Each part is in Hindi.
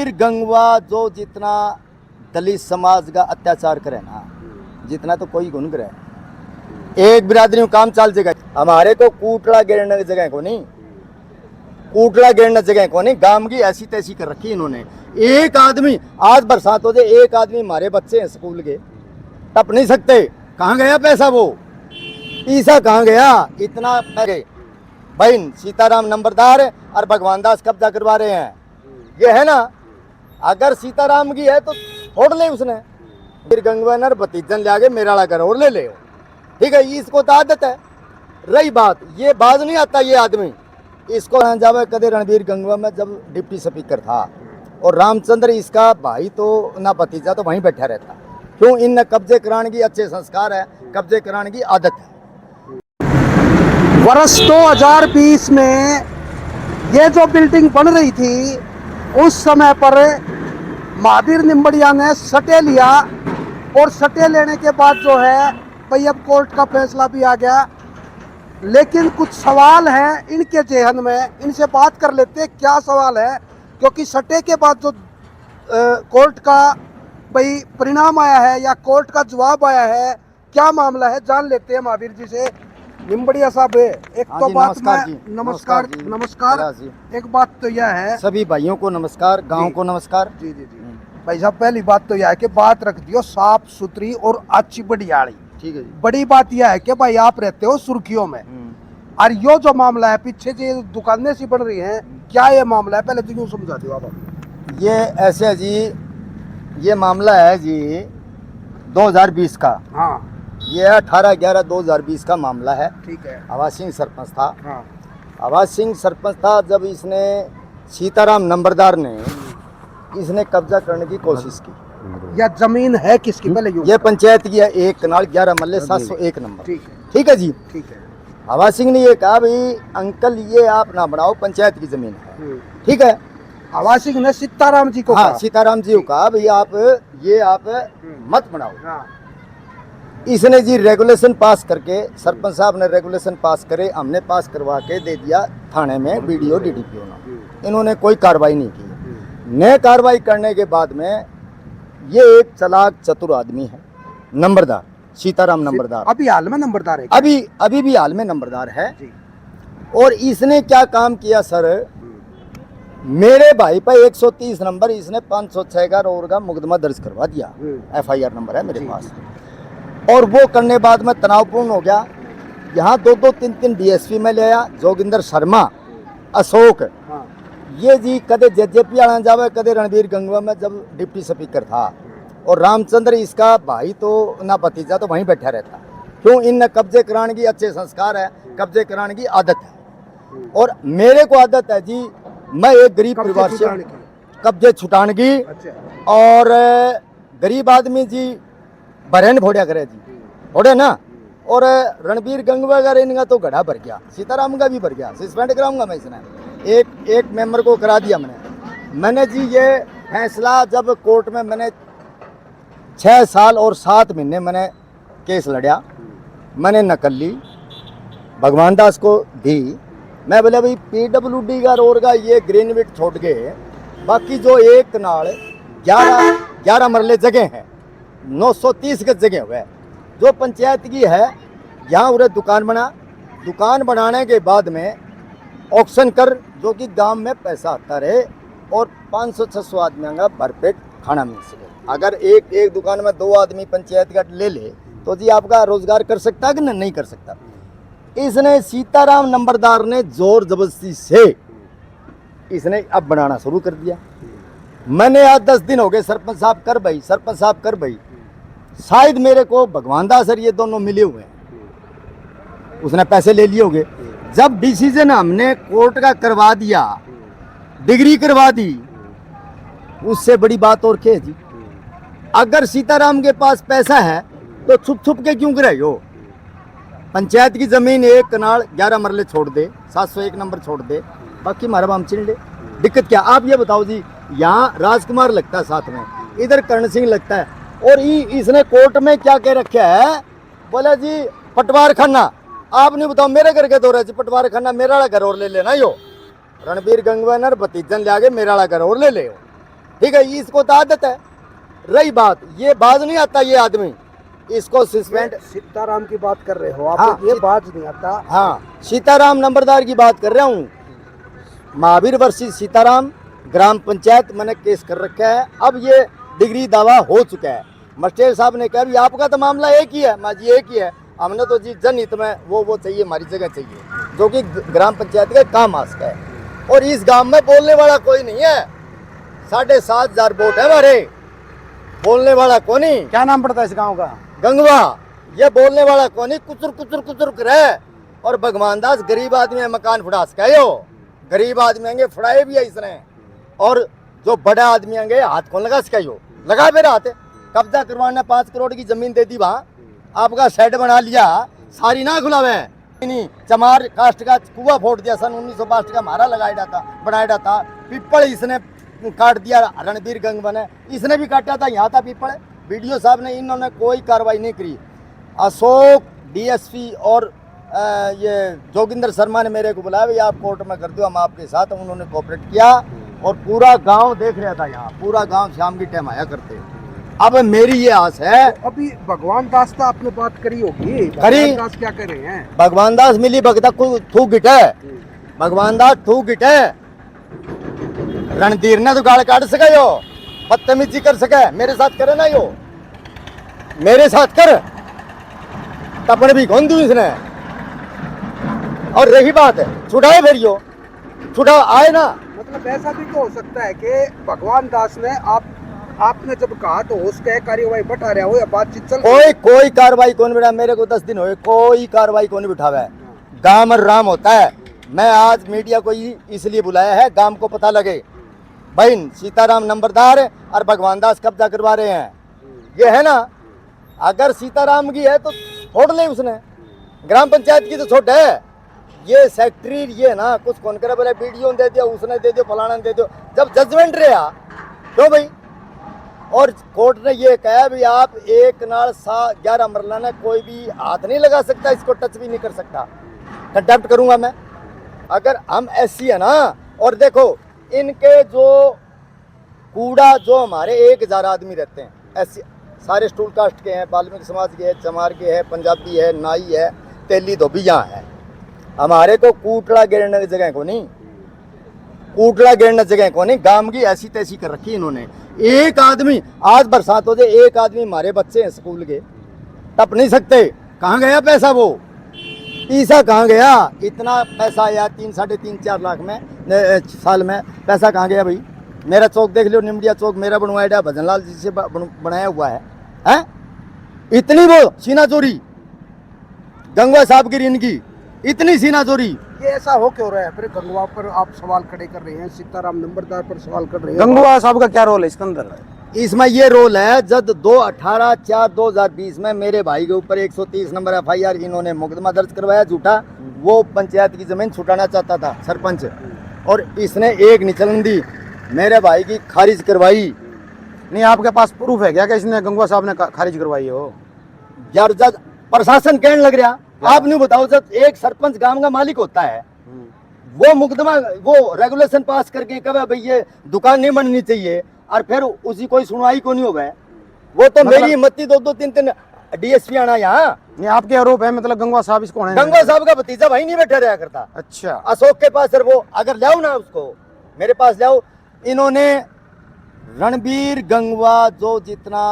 रणबीर गंगवा जो जितना दलित समाज का अत्याचार करे ना, जितना तो कोई गुण करे। एक बिरादरी में काम चाल जगह हमारे को कूटड़ा गिरने की जगह को नहीं, कूटड़ा गिरने जगह को नहीं, गांव की ऐसी तैसी कर रखी इन्होंने। एक आदमी आज बरसात हो जाए, एक आदमी हमारे बच्चे हैं स्कूल के टप नहीं सकते। कहाँ गया पैसा? वो पैसा कहाँ गया? इतना पैसे भाई सीताराम नंबरदार और भगवान दास कब्जा करवा रहे हैं। ये है ना, अगर सीताराम की है तो छोड़ ले उसने, फिर गंगवानर भतीजन ले आगे मेरा घर और ले ले, ठीक है। इसको तो आदत है। रही बात, ये बाज नहीं आता ये आदमी, इसको जावे कदे रणबीर गंगवा में जब डिप्टी स्पीकर था और रामचंद्र इसका भाई तो ना भतीजा तो वहीं बैठा रहता। क्यों? इन कब्जे कराने की अच्छे संस्कार है, कब्जे कराने की आदत है। वर्ष 2020 में ये जो बिल्डिंग बन रही थी उस समय पर महावीर निम्बड़िया ने सटे लिया और सटे लेने के बाद जो है भाई अब कोर्ट का फैसला भी आ गया। लेकिन कुछ सवाल हैं इनके जेहन में, इनसे बात कर लेते क्या सवाल है, क्योंकि सटे के बाद जो कोर्ट का भाई परिणाम आया है या कोर्ट का जवाब आया है, क्या मामला है जान लेते हैं महावीर जी से। निम्बड़िया साहब, एक तो बात मैं नमस्कार एक बात तो यह है, सभी भाइयों को नमस्कार, गांव को नमस्कार। जी जी जी भाई साहब, पहली बात तो यह है कि बात रख दियो साफ सुथरी और अच्छी बढ़ियाड़ी, ठीक है जी। बड़ी बात यह है कि भाई आप रहते हो सुर्खियों में और यो जो मामला है पीछे जो दुकानें सी बन रही हैं, क्या ये मामला है पहले तो यूँ समझा दो आप। ये ऐसे है जी, ये मामला है जी 2020 का। हाँ, ये 18/11/2020 का मामला है। ठीक है। आवाज सिंह सरपंच था। हाँ। आवाज सिंह सरपंच था जब इसने सीताराम नंबरदार ने इसने कब्जा करने की कोशिश की। यह जमीन है किसकी पहले ये पंचायत की है, 1 कनाल 11 मल्ले 701 नंबर। ठीक है, ठीक है जी। ठीक है। आवाज सिंह ने ये कहा भाई अंकल ये आप ना बनाओ, पंचायत की जमीन है, ठीक है। आवाज सिंह ने सीताराम जी को हाँ, सीताराम जी को कहा भाई आप मत बनाओ। हाँ। इसने जी रेगुलेशन पास करके, सरपंच साहब ने रेगुलेशन पास करे, हमने पास करवा के दे दिया थाने में वीडियो डीडीपीओ ने। इन्होंने कोई कार्रवाई नहीं की। न कार्रवाई करने के बाद में ये एक चालाक चतुर आदमी है, नंबरदार सीताराम नंबरदार, अभी हाल में नंबरदार है। अभी भी हाल में नंबरदार है। और इसने क्या काम किया सर, मेरे भाई पर 130 नंबर इसने 506 का रोड का मुकदमा दर्ज करवा दिया। FIR नंबर है मेरे पास। और वो करने बाद में तनावपूर्ण हो गया। यहाँ 2-2, 3-3 DSP में ले आया, जोगिंदर शर्मा, अशोक। हाँ। ये जी कदे JJP आना जावे, कदे रणबीर गंगवा में जब डिप्टी स्पीकर था और रामचंद्र इसका भाई तो ना भतीजा तो वहीं बैठा रहता। क्यों? इन कब्जे कराने की अच्छे संस्कार है, कब्जे कराने की आदत है। और मेरे को आदत है जी, मैं एक गरीब परिवार से कब्जे छुटाने की। अच्छा। और गरीब आदमी जी बरहन भोड़िया करे जी, भोड़े ना। और रणबीर गंगवा का इनका तो गड्ढा भर गया, सीताराम का भी भर गया। सस्पेंड कराऊंगा मैं इसने, एक मेंबर को करा दिया मैंने जी। ये फैसला जब कोर्ट में मैंने 6 साल और 7 महीने मैंने केस लड़ा, मैंने नकल ली, भगवान दास को दी। मैं बोला भाई PWD का रोड का ये ग्रीनविट छोड़ के बाकी जो 1 कनाल 11 मरले जगह है, 930 गज जगह हुआ है जो पंचायत की है, यहाँ उरे दुकान बना। दुकान बनाने के बाद में ऑक्शन कर, जो कि गांव में पैसा आता रहे और 500-600 आदमियों का भरपेट खाना मिल सके। अगर एक दुकान में 2 आदमी पंचायत का ले ले तो जी आपका रोजगार कर सकता है कि नहीं कर सकता। इसने सीताराम नंबरदार ने जोर जबरदस्ती से इसने अब बनाना शुरू कर दिया। मैंने आज 10 दिन हो गए सरपंच साहब कर भाई, सरपंच साहब कर भाई। शायद मेरे को भगवान दास सर ये दोनों मिले हुए हैं, उसने पैसे ले लिए होंगे। जब डिसीजन हमने कोर्ट का करवा दिया, डिग्री करवा दी, उससे बड़ी बात और क्या है जी। अगर सीताराम के पास पैसा है तो छुप छुप के क्यों करे हो? पंचायत की जमीन 1 कनाल 11 मरले छोड़ दे, 701 नंबर छोड़ दे, बाकी हमारा बाम चिन ले। दिक्कत क्या? आप ये बताओ जी, यहाँ राजकुमार लगता है साथ में, इधर कर्ण सिंह लगता है, और इसने कोर्ट में क्या कह रखा है, बोला जी पटवार खाना। आप नहीं बताओ मेरे घर के दो रहे पटवार खाना, मेरा घर और ले लेना यो। रणबीर गंगवानर भतीजन ले आगे मेरा घर और ले ले। ठीक है, इसको तो आदत है। रही बात, ये बाज नहीं आता ये आदमी, इसको सस्पेंड। सीताराम की बात कर रहे हो आप? हाँ, ये बाज नहीं आता। हाँ, सीताराम नंबरदार की बात कर रहा हूँ। महावीर वर्षी सीताराम ग्राम पंचायत मैंने केस कर रखा है। अब ये डिग्री दावा हो चुका है। मस्टर साहब ने कहा भी आपका तो मामला एक ही है। माँ जी एक ही है, हमने तो जी जनहित में वो चाहिए, हमारी जगह चाहिए, जो कि ग्राम पंचायत का काम आस का है। और इस गांव में बोलने वाला कोई नहीं है। 7,500 वोट है हमारे, बोलने वाला कौन नहीं। क्या नाम पड़ता है इस गांव का? गंगवा। ये बोलने वाला कौन नहीं, कुचुर कुचुर कुचुर करे। और भगवान दास गरीब आदमी है, मकान फुड़ास का यो गरीब आदमी आएंगे, फुड़ाए भी है इसने। और जो बड़ा आदमी आएंगे हाथ कौन लगा सका, यो लगा मेरा हाथ। कब्जा करवाने 5 करोड़ की जमीन दे दी, वहां आपका शेड बना लिया, सारी ना खुलावे नहीं। चमार कास्ट का कुआ फोड़ दिया, सन 1962 का मारा लगाया था, बनाया था। पीपल इसने काट दिया, रणबीर गंगवा ने इसने भी काटा था, यहाँ था पीपल। वीडियो साहब ने, इन्होंने कोई कार्रवाई नहीं करी। अशोक डीएसपी और ये जोगिंदर शर्मा ने मेरे को बुलाया, भैया आप कोर्ट में कर दो, हम आपके साथ। उन्होंने कोऑपरेट किया और पूरा गांव देख रहा था, यहाँ पूरा गांव शाम की टाइम आया करते। अब मेरी ये आस है। तो अभी भगवान दास का आपने बात करी होगी, करी। भगवान दास क्या कर रहे हैं? भगवान दास मिली भगता थू गिट है, भगवान दास थू गिट है। रणधीर ने तो गाड़ काट सका, यो बदतमीजी कर सके। मेरे साथ करे ना, यो मेरे साथ कर, तपन भी कौन दू इसने। और रही बात है छुड़ाए, फिर यो छुड़ा आए ना। मतलब ऐसा भी तो हो सकता है कि भगवान दास ने आपने जब कहा तो उसके कार्यवाही बढ़ा रहा हो या बातचीत चल रही है? कोई कार्रवाई कौन बिठा, मेरे को 10 दिन हुए, कोई कार्रवाई कौन बिठावा है। गांव राम होता है। मैं आज मीडिया को इसलिए बुलाया है, गांव को पता लगे भाई सीताराम नंबरदार और भगवान दास कब्जा करवा रहे हैं। ये है ना, अगर सीताराम की है तो छोड़ ले उसने, ग्राम पंचायत की तो छोड़ है। ये सेक्रेटरी ये ना कुछ कौन करे, बोले वीडियो दे दिया, उसने दे दिया, फलाना दे दिया। जब जजमेंट रहा क्यों भाई। और कोर्ट ने ये कहा भी आप एक नाल 11 मरला ने कोई भी हाथ नहीं लगा सकता, इसको टच भी नहीं कर सकता। कंटेम्प्ट करूंगा मैं। अगर हम ऐसी है ना, और देखो इनके जो कूड़ा, जो हमारे 1000 आदमी रहते हैं ऐसे, सारे स्टूल कास्ट के हैं, वाल्मीकि समाज के हैं, चमार के हैं, पंजाबी है, नाई है, तेली धोबी यहाँ है। हमारे को कूटड़ा गिरने की जगह को नहीं, कूटड़ा गिरने जगह को नहीं। गांव की ऐसी तैसी कर रखी इन्होंने। एक आदमी, आज बरसात हो जाए, एक आदमी, हमारे बच्चे हैं स्कूल के, टप नहीं सकते। कहाँ गया पैसा, वो पैसा कहाँ गया? इतना पैसा आया 3, 3.5, 4 लाख में साल में, पैसा कहाँ गया भाई? मेरा चौक देख लो, निमडिया चौक मेरा बनवाया, भजनलाल जी से बनाया हुआ है। इतनी वो सीना चोरी गंगवा साहब की ऋण की, इतनी सीना चोरी। ये ऐसा हो क्यों रहा है? फिर गंगवा पर आप सवाल खड़े कर रहे हैं, सीताराम नंबरदार पर सवाल कर रहे हैं। गंगवा साहब का क्या रोल है इसके अंदर? इसमें ये रोल है, जब 18/4/2020 में मेरे भाई के ऊपर 130 नंबर FIR इन्होंने मुकदमा दर्ज करवाया झूठा। वो पंचायत की जमीन छुटाना चाहता था सरपंच, और इसने एक निचलन दी, मेरे भाई की खारिज करवाई। नहीं, आपके पास प्रूफ है क्या कि इसने गंगवा साहब ने खारिज करवाई हो? यार जज प्रशासन कहने लग रहा, आप नहीं बताओ, जब एक सरपंच गांव का मालिक होता है, वो मुकदमा वो रेगुलेशन पास करके कहे भाई ये दुकान नहीं बननी चाहिए, और फिर उसी कोई सुनवाई को नहीं हो गए। वो तो मतलब, मेरी हिम्मती 2-2, 3-3 DSP आना यहाँ। ये आपके आरोप है, मतलब गंगवा साहब इसको है? गंगवा साहब का भतीजा भाई नहीं बैठा रहा करता। अच्छा, अशोक के पास सर, वो अगर लाओ ना उसको मेरे पास लाओ। इन्होंने रणबीर गंगवा जो जितना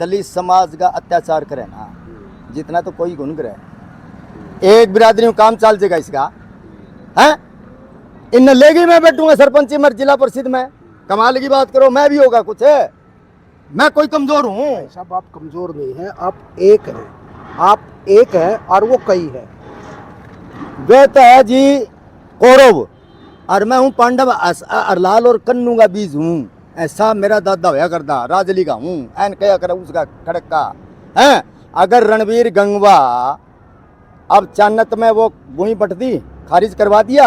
दलित समाज का अत्याचार करे ना, जितना तो कोई गुण करे। एक बिरादरी में काम चल जाएगा इसका है। इन लेगी मैं बैठूंगा सरपंची में, जिला परिषद में, कमाल की बात करो, मैं भी होगा कुछ है। मैं कोई कमजोर हूँ? साहब आप कमजोर नहीं हैं, आप एक हैं, आप एक हैं और वो कई है। वे तो है जी कौरव, और मैं हूँ पांडव, अरलाल और कन्नू का बीज हूँ। ऐसा मेरा दादा होया करता, राजली का हूँ, एन कया कर उसका खड़क का है। अगर रणबीर गंगवा अब चानत में वो भूमि पटती खारिज करवा दिया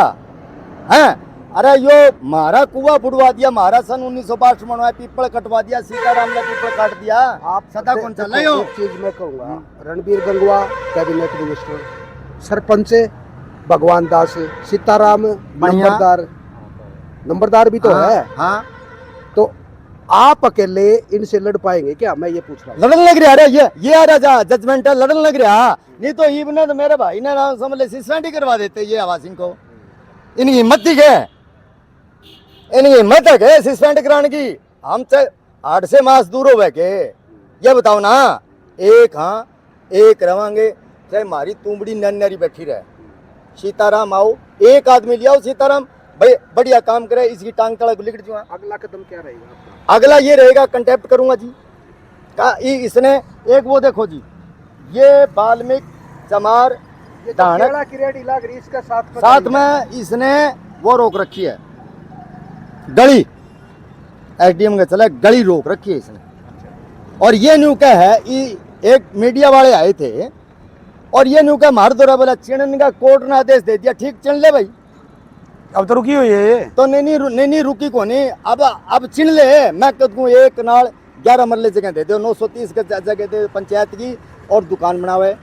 है, अरे यो मारा कुआ बुड़वा दिया, मारा सन 1962 मनवाया, पीपल कटवा दिया, सीताराम ने पीपल काट दिया, आप सदा कौन चल रहे हो? एक चीज मैं कहूँगा, रणबीर गंगवा कैबिनेट मिनिस्टर, सरपंच भगवान दास, सीताराम नंबरदार भी तो है। हाँ, तो आप अकेले इनसे लड़ पाएंगे क्या, मैं ये पूछ रहा हूँ। लड़न लग रहा है ये आ रहा जजमेंट है, लड़न लग रहा। नहीं तो इबने तो मेरे भाई ने नाम समझ ले सस्पेंड ही करवा देते ये आवासिंग को। इनकी हिम्मत थी क्या, इनकी हिम्मत है क्या सस्पेंड कराने की। हम 8 से मास दूर हो के ये बताओ ना, एक हाँ एक रवांगे चाहे हमारी तुमड़ी नन्नरी बैठी रहे। सीताराम आओ, एक आदमी ले आओ सीताराम भाई बढ़िया काम करे, इसकी टांग तड़क लिख दूंगा। अगला कदम क्या रहेगा आपका? अगला ये रहेगा कंटेक्ट करूंगा जी का इसने एक वो देखो जी, ये बाल्मीक चमार ये तो धानक केला की रेडी लग रही, इसके साथ में इसने वो रोक रखी है गली, एसडीएम का चला गली रोक रखी है इसने। और ये न्यू क्या है, एक मीडिया वाले आए थे और ये न्यू क्या मार दो बोला चिड़न का कोर्ट ने आदेश दे दिया, ठीक चिन ले भाई। अब तो रुकी हुई है ये। तो नहीं रुकी को नहीं, अब चिन ले। मैं कहूँ एक नाल 11 मरले जगह दे दो, 930 के जगह दे पंचायत की और दुकान बनावे।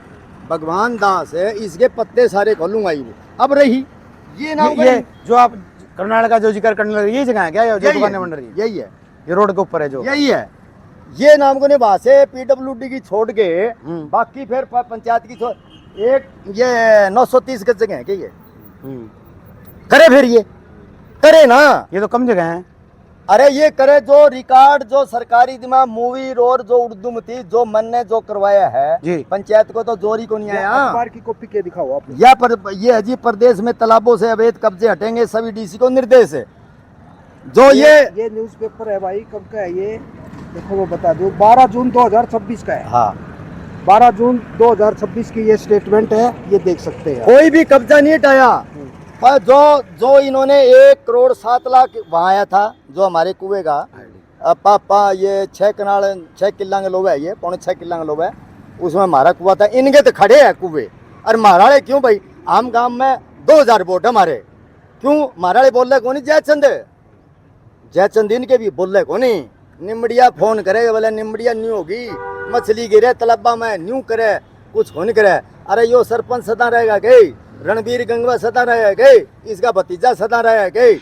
भगवान दास है, इसके पत्ते सारे खोलूंगा ही। अब रही ये नाम ये जो आप कर्नाटक का जो जिक्र करने लगे, ये जगह है क्या जो दुकानें बन रही है? यही है, ये रोड के ऊपर है जो, यही है। ये नाम को वहां से पीडब्ल्यूडी की छोड़ के बाकी फिर पंचायत की छोड़, एक ये 930 के जगह है क्या ये करे, फिर ये करे ना। ये तो कम जगह है। अरे ये करे जो रिकॉर्ड जो सरकारी दिमाग मूवी और जो उर्दू में थी, जो मन ने जो करवाया है जी। पंचायत को तो जोरी को नहीं आया। अखबार की कॉपी के दिखाओ आप। या पर ये अजीब प्रदेश में तालाबों से अवैध कब्जे हटेंगे, सभी डीसी को निर्देश है। जो ये न्यूज़पेपर है भाई, कब का है ये देखो, वो बता दूं 12 जून 2026 का है। हाँ 12 जून 2026 की ये स्टेटमेंट है, ये देख सकते हैं। कोई भी कब्जा नहीं हटाया। पर जो इन्होंने 1 करोड़ 7 लाख वहाँ आया था जो हमारे कुएं का पापा, ये 6 कनाल 6 किला का लोग है, ये 6.25 किला का लोग है, उसमें हमारा कुआ था। इनके तो खड़े है कुएं और महाराणे क्यों भाई, आम गांव में 2000 वोट हमारे, क्यों महाराणे बोल रहे कौन, जयचंद इनके भी बोल रहे कौन। निमड़िया फोन करे बोले निमड़िया न्यू होगी, मछली गिरे तलब्बा में न्यू करे, कुछ हो नहीं करे। अरे यो सरपंच सदा रहेगा गई, रणबीर गंगवा सदा रहेगा गई, इसका भतीजा सदा रहेगा गई।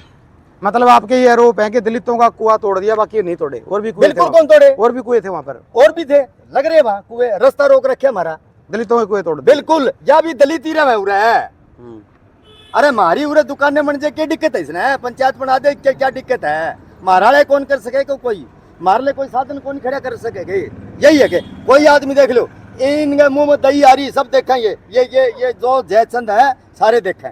मतलब आपके ये आरोप है कि दलितों का कुआं तोड़ दिया, बाकी नहीं तोड़े, और भी कुएं थे बिल्कुल वहाँ। कौन तोड़े, और भी कुएं थे वहाँ पर, और भी थे लग रहे वहाँ कुएं, रास्ता रोक रखे हमारा, दलितों के कुएं तोड़ दिए। बिल्कुल। या भी दलित ही रहा उरे है। अरे मारी उरे दुकानें बन जाए, क्या दिक्कत है इसने, पंचायत बना दे, क्या दिक्कत है। महाराणे कौन कर सकेगा, कोई मार ले, कोई साधन कौन खड़ा कर सकेगा। यही है कि कोई आदमी देख लो, इनके मुंह में दही आ रही, सब देखेंगे। ये जो जयचंद है सारे देखें।